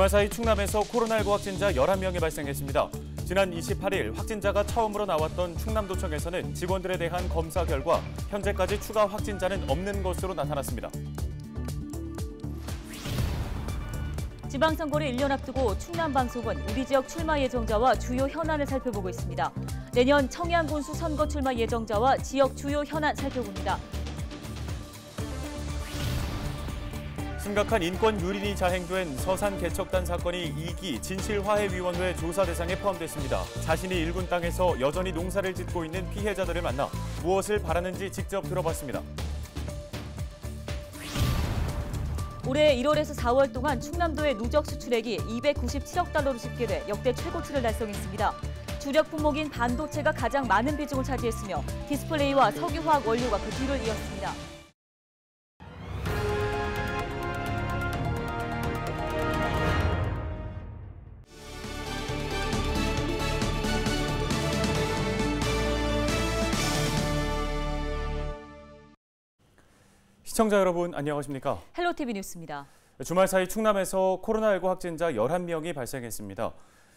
주말 사이 충남에서 코로나19 확진자 11명이 발생했습니다. 지난 28일 확진자가 처음으로 나왔던 충남도청에서는 직원들에 대한 검사 결과 현재까지 추가 확진자는 없는 것으로 나타났습니다. 지방선거를 1년 앞두고 충남방송은 우리 지역 출마 예정자와 주요 현안을 살펴보고 있습니다. 내년 청양군수 선거 출마 예정자와 지역 주요 현안 살펴봅니다. 심각한 인권 유린이 자행된 서산 개척단 사건이 2기 진실화해위원회 조사 대상에 포함됐습니다. 자신이 일군 땅에서 여전히 농사를 짓고 있는 피해자들을 만나 무엇을 바라는지 직접 들어봤습니다. 올해 1월에서 4월 동안 충남도의 누적 수출액이 297억 달러로 집계돼 역대 최고치를 달성했습니다. 주력 품목인 반도체가 가장 많은 비중을 차지했으며 디스플레이와 석유화학 원료가 그 뒤를 이었습니다. 시청자 여러분 안녕하십니까? 헬로티비 뉴스입니다. 주말 사이 충남에서 코로나19 확진자 11명이 발생했습니다.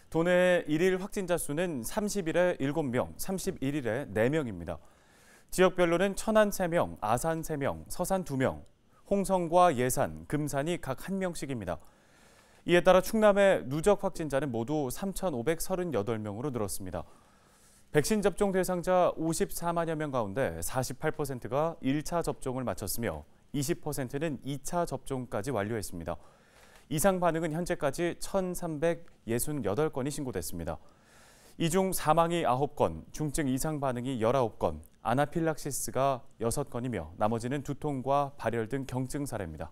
도내 1일 확진자 수는 30일에 7명, 31일에 4명입니다. 지역별로는 천안 3명, 아산 3명, 서산 2명, 홍성과 예산, 금산이 각 1명씩입니다. 이에 따라 충남의 누적 확진자는 모두 3,538명으로 늘었습니다. 백신 접종 대상자 54만여 명 가운데 48%가 1차 접종을 마쳤으며 20%는 2차 접종까지 완료했습니다. 이상 반응은 현재까지 1,368건이 신고됐습니다. 이 중 사망이 9건, 중증 이상 반응이 19건, 아나필락시스가 6건이며 나머지는 두통과 발열 등 경증 사례입니다.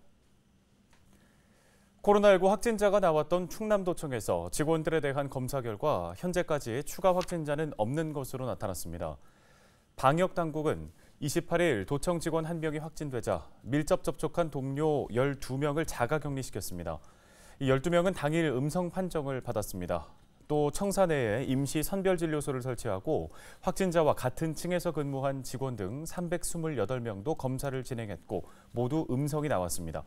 코로나19 확진자가 나왔던 충남도청에서 직원들에 대한 검사 결과 현재까지 추가 확진자는 없는 것으로 나타났습니다. 방역당국은 28일 도청 직원 1명이 확진되자 밀접 접촉한 동료 12명을 자가격리시켰습니다. 이 12명은 당일 음성 판정을 받았습니다. 또 청사 내에 임시 선별진료소를 설치하고 확진자와 같은 층에서 근무한 직원 등 328명도 검사를 진행했고 모두 음성이 나왔습니다.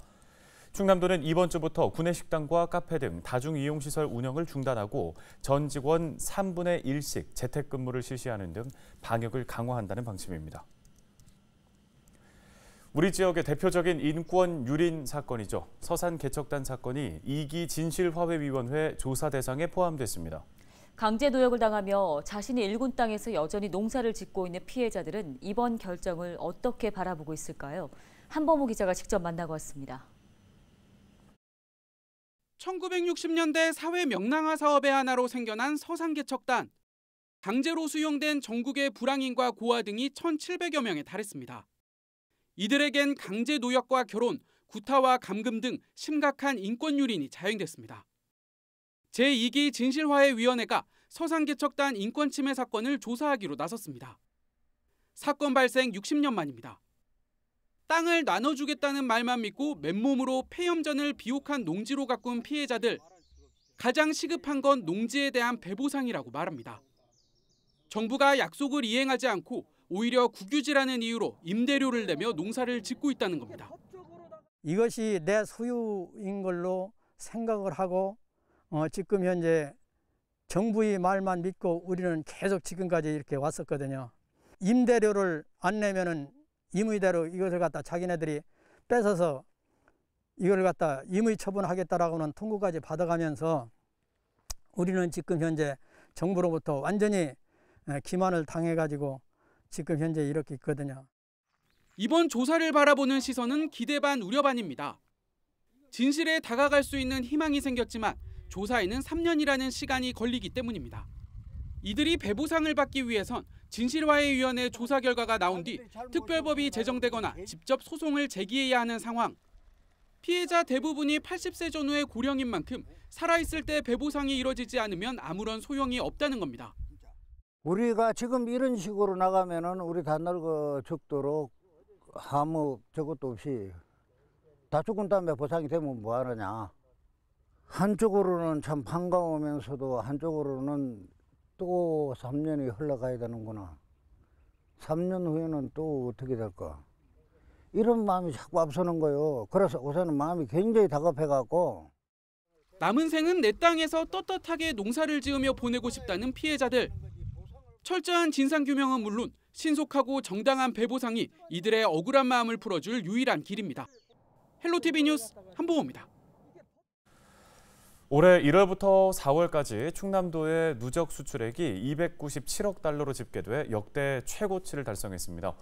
충남도는 이번 주부터 구내식당과 카페 등 다중이용시설 운영을 중단하고 전 직원 3분의 1씩 재택근무를 실시하는 등 방역을 강화한다는 방침입니다. 우리 지역의 대표적인 인권 유린 사건이죠. 서산 개척단 사건이 2기 진실화해위원회 조사 대상에 포함됐습니다. 강제 노역을 당하며 자신이 일군 땅에서 여전히 농사를 짓고 있는 피해자들은 이번 결정을 어떻게 바라보고 있을까요? 한범호 기자가 직접 만나고 왔습니다. 1960년대 사회 명랑화 사업의 하나로 생겨난 서산개척단. 강제로 수용된 전국의 불황인과 고아 등이 1,700여 명에 달했습니다. 이들에겐 강제 노역과 결혼, 구타와 감금 등 심각한 인권 유린이 자행됐습니다. 제2기 진실화해위원회가 서산개척단 인권 침해 사건을 조사하기로 나섰습니다. 사건 발생 60년 만입니다. 땅을 나눠주겠다는 말만 믿고 맨몸으로 폐염전을 비옥한 농지로 가꾼 피해자들. 가장 시급한 건 농지에 대한 배보상이라고 말합니다. 정부가 약속을 이행하지 않고 오히려 국유지라는 이유로 임대료를 내며 농사를 짓고 있다는 겁니다. 이것이 내 소유인 걸로 생각을 하고 지금 현재 정부의 말만 믿고 우리는 계속 지금까지 이렇게 왔었거든요. 임대료를 안 내면은 임의대로 이것을 갖다 자기네들이 뺏어서 이걸 갖다 임의 처분하겠다라고는 통보까지 받아가면서 우리는 지금 현재 정부로부터 완전히 기만을 당해가지고 지금 현재 이렇게 있거든요. 이번 조사를 바라보는 시선은 기대 반 우려 반입니다. 진실에 다가갈 수 있는 희망이 생겼지만 조사에는 3년이라는 시간이 걸리기 때문입니다. 이들이 배보상을 받기 위해선 진실화해위원회 조사 결과가 나온 뒤 특별법이 제정되거나 직접 소송을 제기해야 하는 상황. 피해자 대부분이 80세 전후의 고령인 만큼 살아있을 때 배보상이 이뤄지지 않으면 아무런 소용이 없다는 겁니다. 우리가 지금 이런 식으로 나가면은 우리 다 늙어 죽도록 아무 저것도 없이 다 죽은 다음에 보상이 되면 뭐 하느냐. 한쪽으로는 참 반가우면서도 한쪽으로는 또 3년이 흘러가야 되는구나. 3년 후에는 또 어떻게 될까. 이런 마음이 자꾸 앞서는 거예요. 그래서 우선은 마음이 굉장히 다급해갖고 남은 생은 내 땅에서 떳떳하게 농사를 지으며 보내고 싶다는 피해자들. 철저한 진상규명은 물론 신속하고 정당한 배보상이 이들의 억울한 마음을 풀어줄 유일한 길입니다. 헬로티비 뉴스 한보호입니다. 올해 1월부터 4월까지 충남도의 누적 수출액이 297억 달러로 집계돼 역대 최고치를 달성했습니다.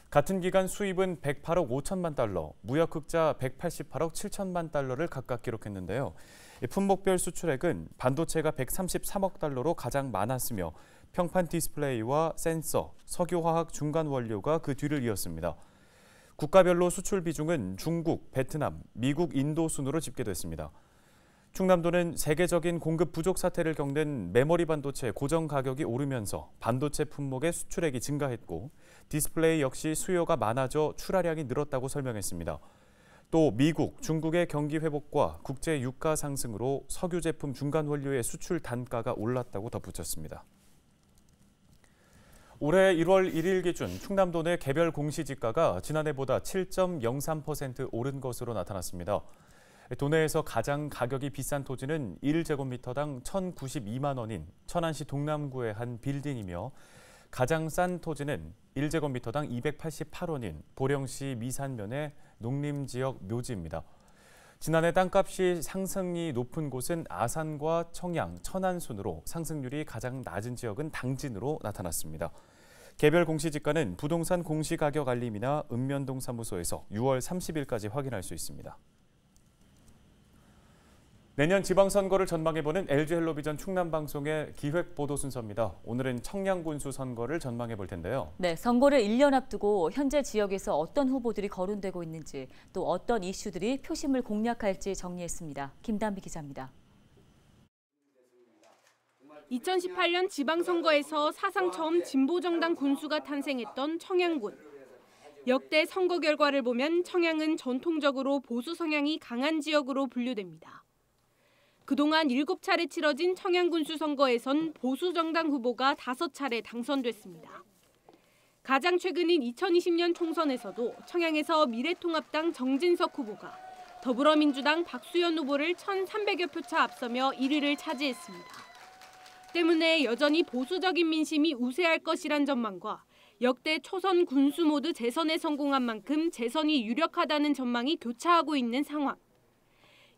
같은 기간 수입은 108억 5천만 달러, 무역 흑자 188억 7천만 달러를 각각 기록했는데요. 품목별 수출액은 반도체가 133억 달러로 가장 많았으며 평판 디스플레이와 센서, 석유화학 중간 원료가 그 뒤를 이었습니다. 국가별로 수출 비중은 중국, 베트남, 미국, 인도 순으로 집계됐습니다. 충남도는 세계적인 공급 부족 사태를 겪는 메모리 반도체 고정 가격이 오르면서 반도체 품목의 수출액이 증가했고 디스플레이 역시 수요가 많아져 출하량이 늘었다고 설명했습니다. 또 미국, 중국의 경기 회복과 국제 유가 상승으로 석유 제품 중간 원료의 수출 단가가 올랐다고 덧붙였습니다. 올해 1월 1일 기준 충남도 내 개별 공시지가가 지난해보다 7.03% 오른 것으로 나타났습니다. 도내에서 가장 가격이 비싼 토지는 1제곱미터당 1,092만 원인 천안시 동남구의 한 빌딩이며 가장 싼 토지는 1제곱미터당 288원인 보령시 미산면의 농림지역 묘지입니다. 지난해 땅값이 상승이 높은 곳은 아산과 청양, 천안 순으로 상승률이 가장 낮은 지역은 당진으로 나타났습니다. 개별 공시지가는 부동산 공시가격 알림이나 읍면동 사무소에서 6월 30일까지 확인할 수 있습니다. 내년 지방선거를 전망해보는 LG 헬로비전 충남방송의 기획보도 순서입니다. 오늘은 청양군수 선거를 전망해볼 텐데요. 네, 선거를 1년 앞두고 현재 지역에서 어떤 후보들이 거론되고 있는지 또 어떤 이슈들이 표심을 공략할지 정리했습니다. 김단비 기자입니다. 2018년 지방선거에서 사상 처음 진보정당 군수가 탄생했던 청양군. 역대 선거 결과를 보면 청양은 전통적으로 보수 성향이 강한 지역으로 분류됩니다. 그동안 7차례 치러진 청양군수 선거에선 보수정당 후보가 5차례 당선됐습니다. 가장 최근인 2020년 총선에서도 청양에서 미래통합당 정진석 후보가 더불어민주당 박수현 후보를 1,300여 표 차 앞서며 1위를 차지했습니다. 때문에 여전히 보수적인 민심이 우세할 것이란 전망과 역대 초선 군수 모두 재선에 성공한 만큼 재선이 유력하다는 전망이 교차하고 있는 상황.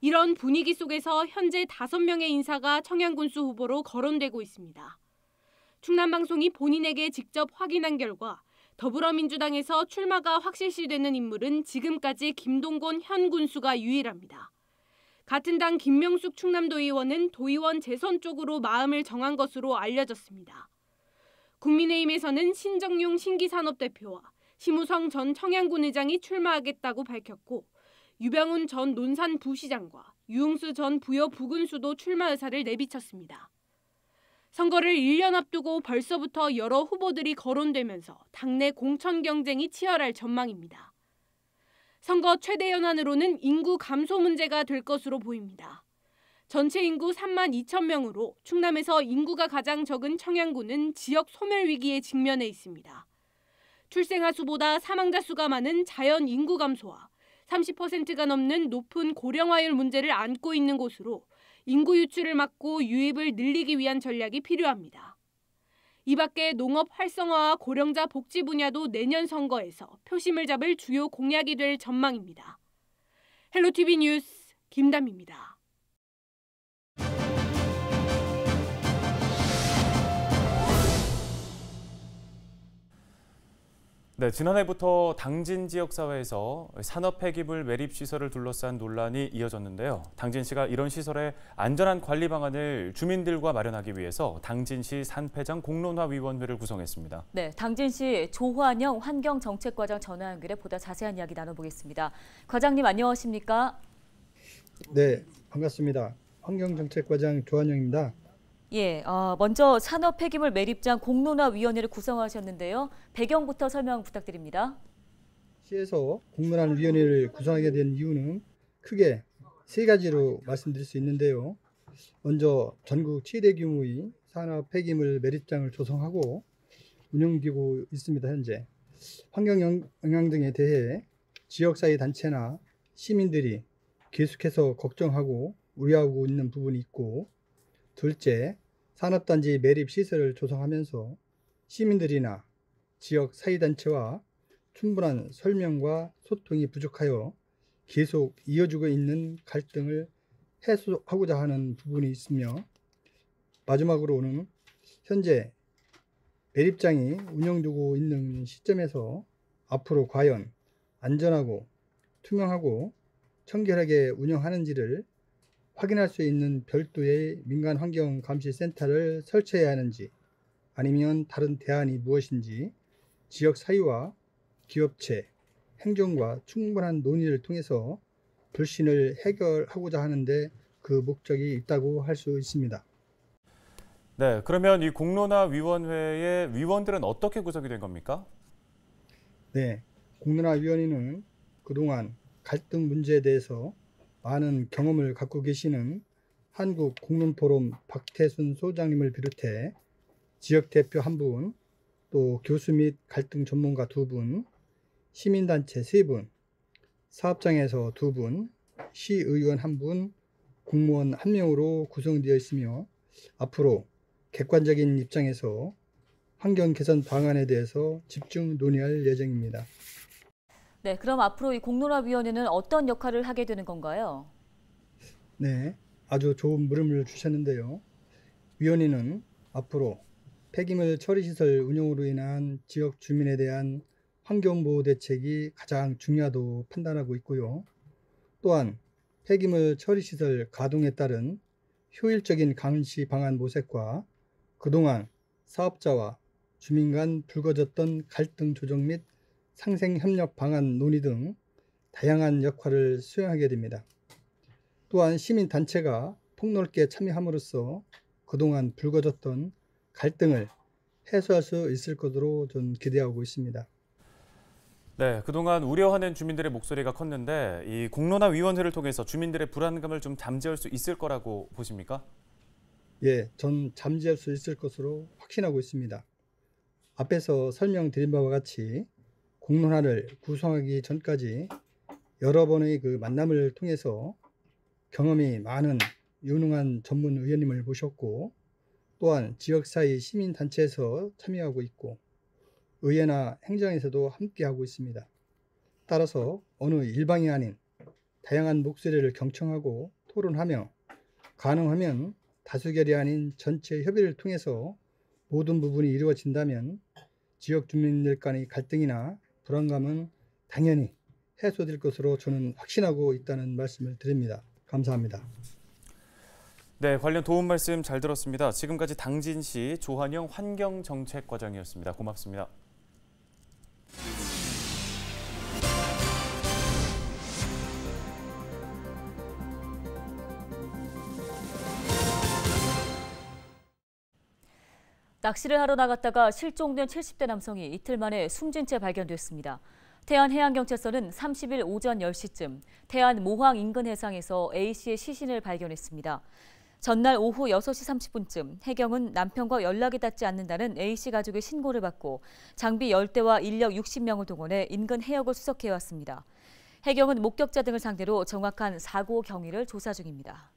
이런 분위기 속에서 현재 5명의 인사가 청양군수 후보로 거론되고 있습니다. 충남방송이 본인에게 직접 확인한 결과 더불어민주당에서 출마가 확실시되는 인물은 지금까지 김동곤 현 군수가 유일합니다. 같은 당 김명숙 충남도의원은 도의원 재선 쪽으로 마음을 정한 것으로 알려졌습니다. 국민의힘에서는 신정용 신기산업대표와 심우성 전 청양군 의장이 출마하겠다고 밝혔고 유병훈 전 논산 부시장과 유흥수 전 부여 부군수도 출마 의사를 내비쳤습니다. 선거를 1년 앞두고 벌써부터 여러 후보들이 거론되면서 당내 공천 경쟁이 치열할 전망입니다. 선거 최대 현안으로는 인구 감소 문제가 될 것으로 보입니다. 전체 인구 3만 2천 명으로 충남에서 인구가 가장 적은 청양군은 지역 소멸 위기에 직면해 있습니다. 출생아 수보다 사망자 수가 많은 자연 인구 감소와 30%가 넘는 높은 고령화율 문제를 안고 있는 곳으로 인구 유출을 막고 유입을 늘리기 위한 전략이 필요합니다. 이 밖에 농업 활성화와 고령자 복지 분야도 내년 선거에서 표심을 잡을 주요 공약이 될 전망입니다. 헬로티비 뉴스 김담입니다. 네, 지난해부터 당진 지역사회에서 산업 폐기물 매립 시설을 둘러싼 논란이 이어졌는데요. 당진시가 이런 시설의 안전한 관리 방안을 주민들과 마련하기 위해서 당진시 산폐장 공론화위원회를 구성했습니다. 네, 당진시 조환영 환경정책과장 전화 연결해 보다 자세한 이야기 나눠보겠습니다. 과장님 안녕하십니까? 네, 반갑습니다. 환경정책과장 조한영입니다. 예, 먼저 산업 폐기물 매립장 공론화위원회를 구성하셨는데요. 배경부터 설명 부탁드립니다. 시에서 공론화위원회를 구성하게 된 이유는 크게 3가지로 말씀드릴 수 있는데요. 먼저 전국 최대 규모의 산업 폐기물 매립장을 조성하고 운영되고 있습니다. 현재 환경 영향 등에 대해 지역사회 단체나 시민들이 계속해서 걱정하고 우려하고 있는 부분이 있고, 둘째, 산업단지 매립 시설을 조성하면서 시민들이나 지역 사회단체와 충분한 설명과 소통이 부족하여 계속 이어지고 있는 갈등을 해소하고자 하는 부분이 있으며, 마지막으로는 현재 매립장이 운영되고 있는 시점에서 앞으로 과연 안전하고 투명하고 청결하게 운영하는지를 확인할 수 있는 별도의 민간환경감시센터를 설치해야 하는지, 아니면 다른 대안이 무엇인지 지역 사회와 기업체, 행정과 충분한 논의를 통해서 불신을 해결하고자 하는데 그 목적이 있다고 할 수 있습니다. 네, 그러면 이 공론화위원회의 위원들은 어떻게 구성이 된 겁니까? 네, 공론화위원회는 그동안 갈등 문제에 대해서 많은 경험을 갖고 계시는 한국공론포럼 박태순 소장님을 비롯해 지역 대표 1분, 또 교수 및 갈등 전문가 2분, 시민단체 3분, 사업장에서 2분, 시의원 1분, 공무원 1명으로 구성되어 있으며, 앞으로 객관적인 입장에서 환경 개선 방안에 대해서 집중 논의할 예정입니다. 네, 그럼 앞으로 이 공론화위원회는 어떤 역할을 하게 되는 건가요? 네, 아주 좋은 물음을 주셨는데요. 위원회는 앞으로 폐기물 처리시설 운영으로 인한 지역 주민에 대한 환경보호 대책이 가장 중요하다고 판단하고 있고요. 또한 폐기물 처리시설 가동에 따른 효율적인 감시 방안 모색과 그동안 사업자와 주민 간 불거졌던 갈등 조정 및 상생 협력 방안 논의 등 다양한 역할을 수행하게 됩니다. 또한 시민단체가 폭넓게 참여함으로써 그동안 불거졌던 갈등을 해소할 수 있을 것으로 저는 기대하고 있습니다. 네, 그동안 우려하는 주민들의 목소리가 컸는데 이 공론화위원회를 통해서 주민들의 불안감을 좀 잠재울 수 있을 거라고 보십니까? 예, 전 잠재울 수 있을 것으로 확신하고 있습니다. 앞에서 설명드린 바와 같이 공론화를 구성하기 전까지 여러 번의 그 만남을 통해서 경험이 많은 유능한 전문 의원님을 모셨고, 또한 지역사회 시민단체에서 참여하고 있고 의회나 행정에서도 함께하고 있습니다. 따라서 어느 일방이 아닌 다양한 목소리를 경청하고 토론하며 가능하면 다수결이 아닌 전체 협의를 통해서 모든 부분이 이루어진다면 지역 주민들 간의 갈등이나 불안감은 당연히 해소될 것으로 저는 확신하고 있다는 말씀을 드립니다. 감사합니다. 네, 관련 도움 말씀 잘 들었습니다. 지금까지 당진시 조한영 환경정책과장이었습니다. 고맙습니다. 낚시를 하러 나갔다가 실종된 70대 남성이 이틀 만에 숨진 채 발견됐습니다. 태안해양경찰서는 30일 오전 10시쯤 태안 모항 인근 해상에서 A씨의 시신을 발견했습니다. 전날 오후 6시 30분쯤 해경은 남편과 연락이 닿지 않는다는 A씨 가족의 신고를 받고 장비 10대와 인력 60명을 동원해 인근 해역을 수색해왔습니다. 해경은 목격자 등을 상대로 정확한 사고 경위를 조사 중입니다.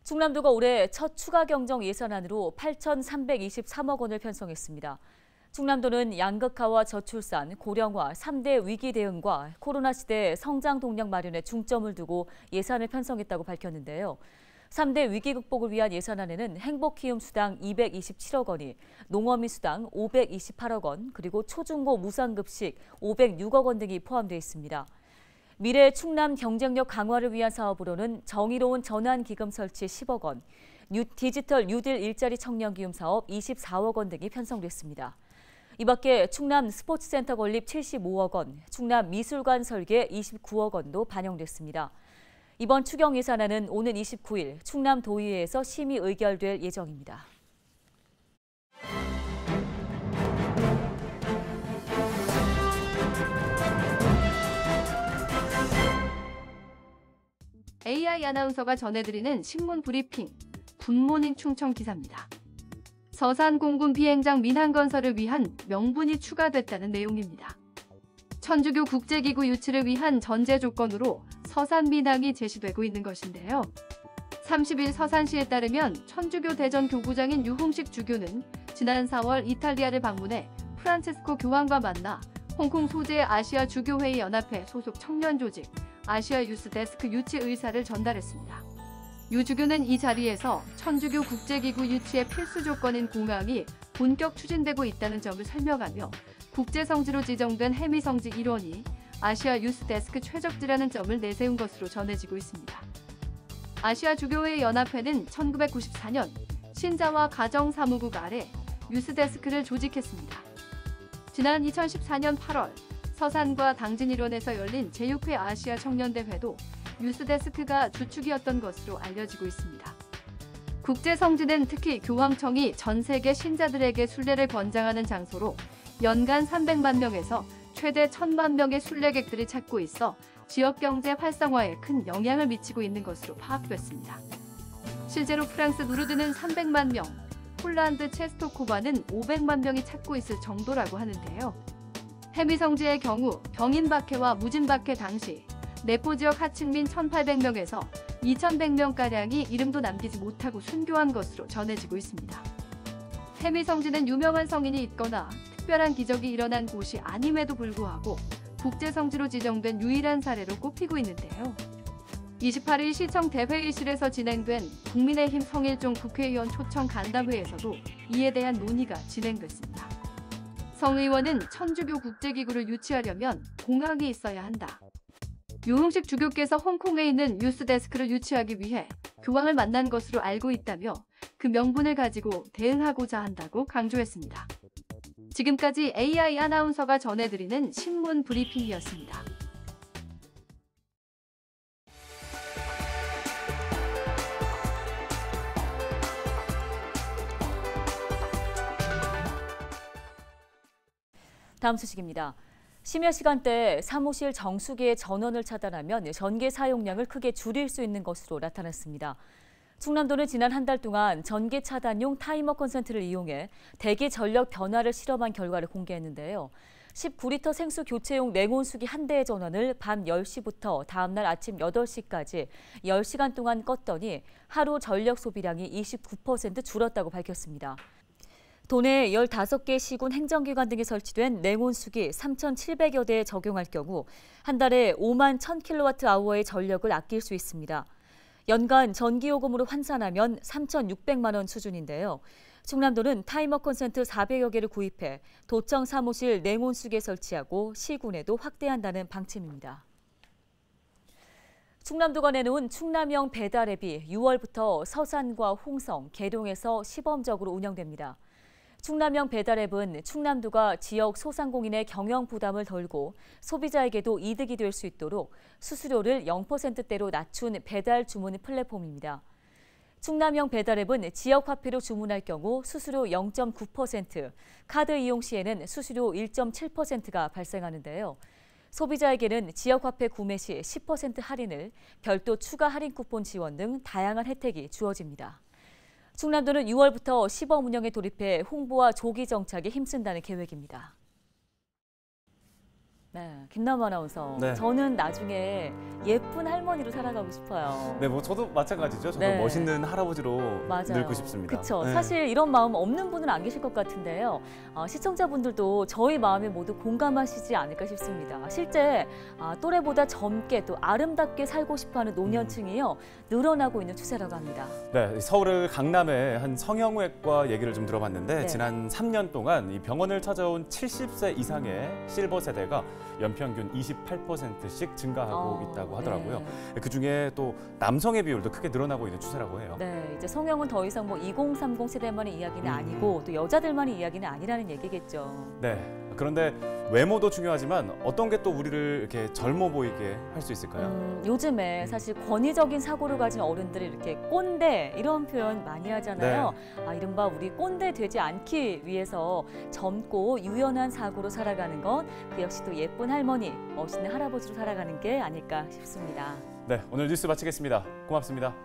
충남도가 올해 첫 추가 경정 예산안으로 8,323억 원을 편성했습니다. 충남도는 양극화와 저출산, 고령화, 3대 위기 대응과 코로나 시대 성장 동력 마련에 중점을 두고 예산을 편성했다고 밝혔는데요. 3대 위기 극복을 위한 예산안에는 행복키움수당 227억 원이, 농어민수당 528억 원, 그리고 초중고 무상급식 506억 원 등이 포함되어 있습니다. 미래 충남 경쟁력 강화를 위한 사업으로는 정의로운 전환기금 설치 10억 원, 디지털 뉴딜 일자리 청년 기움 사업 24억 원 등이 편성됐습니다. 이 밖에 충남 스포츠센터 건립 75억 원, 충남 미술관 설계 29억 원도 반영됐습니다. 이번 추경 예산안은 오는 29일 충남도의회에서 심의 의결될 예정입니다. AI 아나운서가 전해드리는 신문 브리핑, 굿모닝 충청 기사입니다. 서산공군 비행장 민항건설을 위한 명분이 추가됐다는 내용입니다. 천주교 국제기구 유치를 위한 전제 조건으로 서산 민항이 제시되고 있는 것인데요. 30일 서산시에 따르면 천주교 대전 교구장인 유흥식 주교는 지난 4월 이탈리아를 방문해 프란체스코 교황과 만나 홍콩 소재 아시아 주교회의 연합회 소속 청년 조직 아시아 유스 데스크 유치 의사를 전달했습니다. 유 주교는 이 자리에서 천주교 국제기구 유치의 필수 조건인 공항이 본격 추진되고 있다는 점을 설명하며 국제성지로 지정된 해미성지 일원이 아시아 유스 데스크 최적지라는 점을 내세운 것으로 전해지고 있습니다. 아시아 주교회 연합회는 1994년 신자와 가정사무국 아래 유스 데스크를 조직했습니다. 지난 2014년 8월 서산과 당진 일원에서 열린 제6회 아시아 청년대회도 유스 데스크가 주축이었던 것으로 알려지고 있습니다. 국제성지는 특히 교황청이 전 세계 신자들에게 순례를 권장하는 장소로 연간 300만 명에서 최대 1000만 명의 순례객들이 찾고 있어 지역 경제 활성화에 큰 영향을 미치고 있는 것으로 파악됐습니다. 실제로 프랑스 누르드는 300만 명, 폴란드 체스토코바는 500만 명이 찾고 있을 정도라고 하는데요. 해미성지의 경우 병인 박해와 무진 박해 당시 내포 지역 하층민 1,800명에서 2,100명가량이 이름도 남기지 못하고 순교한 것으로 전해지고 있습니다. 해미성지는 유명한 성인이 있거나 특별한 기적이 일어난 곳이 아님에도 불구하고 국제성지로 지정된 유일한 사례로 꼽히고 있는데요. 28일 시청 대회의실에서 진행된 국민의힘 성일종 국회의원 초청 간담회에서도 이에 대한 논의가 진행됐습니다. 성 의원은 천주교 국제기구를 유치하려면 공항이 있어야 한다. 유흥식 주교께서 홍콩에 있는 유스 데스크를 유치하기 위해 교황을 만난 것으로 알고 있다며 그 명분을 가지고 대응하고자 한다고 강조했습니다. 지금까지 AI 아나운서가 전해드리는 신문 브리핑이었습니다. 다음 소식입니다. 심야 시간대 사무실 정수기의 전원을 차단하면 전기 사용량을 크게 줄일 수 있는 것으로 나타났습니다. 충남도는 지난 한 달 동안 전기 차단용 타이머 콘센트를 이용해 대기 전력 변화를 실험한 결과를 공개했는데요. 19리터 생수 교체용 냉온수기 한 대의 전원을 밤 10시부터 다음날 아침 8시까지 10시간 동안 껐더니 하루 전력 소비량이 29% 줄었다고 밝혔습니다. 도내 15개 시군 행정기관 등에 설치된 냉온수기 3,700여 대에 적용할 경우 한 달에 5만 1,000kWh의 전력을 아낄 수 있습니다. 연간 전기요금으로 환산하면 3,600만 원 수준인데요. 충남도는 타이머 콘센트 400여 개를 구입해 도청 사무실 냉온수기에 설치하고 시군에도 확대한다는 방침입니다. 충남도가 내놓은 충남형 배달 앱이 6월부터 서산과 홍성, 계룡에서 시범적으로 운영됩니다. 충남형 배달 앱은 충남도가 지역 소상공인의 경영 부담을 덜고 소비자에게도 이득이 될 수 있도록 수수료를 0%대로 낮춘 배달 주문 플랫폼입니다. 충남형 배달 앱은 지역 화폐로 주문할 경우 수수료 0.9%, 카드 이용 시에는 수수료 1.7%가 발생하는데요. 소비자에게는 지역 화폐 구매 시 10% 할인을, 별도 추가 할인 쿠폰 지원 등 다양한 혜택이 주어집니다. 충남도는 6월부터 시범 운영에 돌입해 홍보와 조기 정착에 힘쓴다는 계획입니다. 네, 김남우 아나운서. 네. 저는 나중에 예쁜 할머니로 살아가고 싶어요. 네, 뭐 저도 마찬가지죠. 저도 네. 멋있는 할아버지로 맞아요. 늙고 싶습니다. 그렇죠. 네. 사실 이런 마음 없는 분은 안 계실 것 같은데요. 시청자분들도 저희 마음에 모두 공감하시지 않을까 싶습니다. 실제 또래보다 젊게 또 아름답게 살고 싶어하는 노년층이요 늘어나고 있는 추세라고 합니다. 네, 서울 강남의 한 성형외과 얘기를 좀 들어봤는데 네. 지난 3년 동안 이 병원을 찾아온 70세 이상의 실버 세대가 연평균 28%씩 증가하고 있다고 하더라고요. 네. 그중에 또 남성의 비율도 크게 늘어나고 있는 추세라고 해요. 네, 이제 성형은 더 이상 뭐 2030 세대만의 이야기는 아니고 또 여자들만의 이야기는 아니라는 얘기겠죠. 네, 그런데 외모도 중요하지만 어떤 게 또 우리를 이렇게 젊어 보이게 할 수 있을까요? 요즘에 사실 권위적인 사고를 가진 어른들이 이렇게 꼰대 이런 표현 많이 하잖아요. 이른바 우리 꼰대 되지 않기 위해서 젊고 유연한 사고로 살아가는 것, 그 역시 또 예쁜 할머니, 멋있는 할아버지로 살아가는 게 아닐까 싶습니다. 네, 오늘 뉴스 마치겠습니다. 고맙습니다.